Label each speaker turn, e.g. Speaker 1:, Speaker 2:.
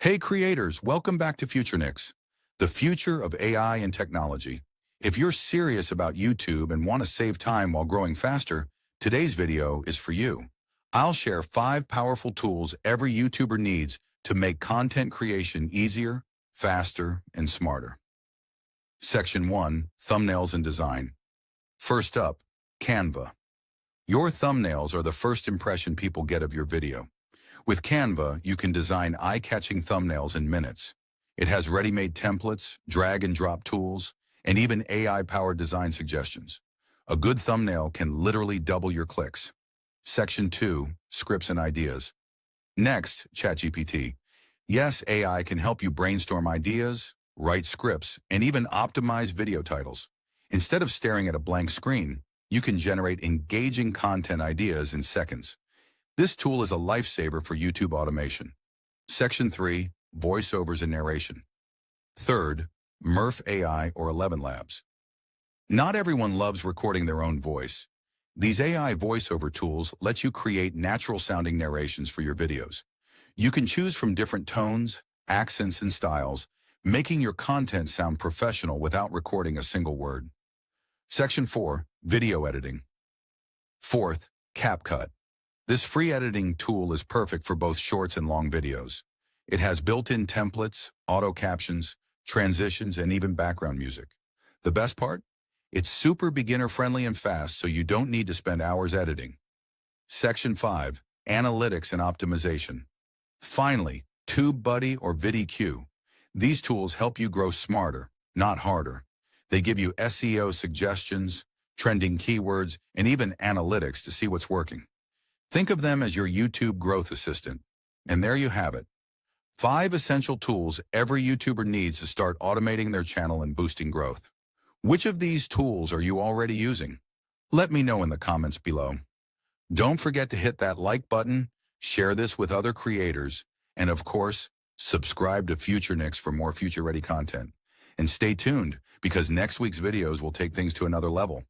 Speaker 1: Hey creators, welcome back to Futurenix, the future of AI and technology. If you're serious about YouTube and want to save time while growing faster, today's video is for you. I'll share 5 powerful tools every YouTuber needs to make content creation easier, faster, and smarter. Section 1, Thumbnails and Design. First up, Canva. Your thumbnails are the first impression people get of your video. With Canva, you can design eye-catching thumbnails in minutes. It has ready-made templates, drag-and-drop tools, and even AI-powered design suggestions. A good thumbnail can literally double your clicks. Section 2, Scripts and Ideas. Next, ChatGPT. Yes, AI can help you brainstorm ideas, write scripts, and even optimize video titles. Instead of staring at a blank screen, you can generate engaging content ideas in seconds. This tool is a lifesaver for YouTube automation. Section 3, Voiceovers and Narration. Third, Murph AI or 11 Labs. Not everyone loves recording their own voice. These AI voiceover tools let you create natural-sounding narrations for your videos. You can choose from different tones, accents, and styles, making your content sound professional without recording a single word. Section 4, Video Editing. Fourth, CapCut. This free editing tool is perfect for both shorts and long videos. It has built-in templates, auto captions, transitions, and even background music. The best part? It's super beginner-friendly and fast, so you don't need to spend hours editing. Section 5, Analytics and Optimization. Finally, TubeBuddy or VidIQ. These tools help you grow smarter, not harder. They give you SEO suggestions, trending keywords, and even analytics to see what's working. Think of them as your YouTube growth assistant. And there you have it. 5 essential tools every YouTuber needs to start automating their channel and boosting growth. Which of these tools are you already using? Let me know in the comments below. Don't forget to hit that like button, share this with other creators, and of course, subscribe to Futurenix for more future-ready content. And stay tuned, because next week's videos will take things to another level.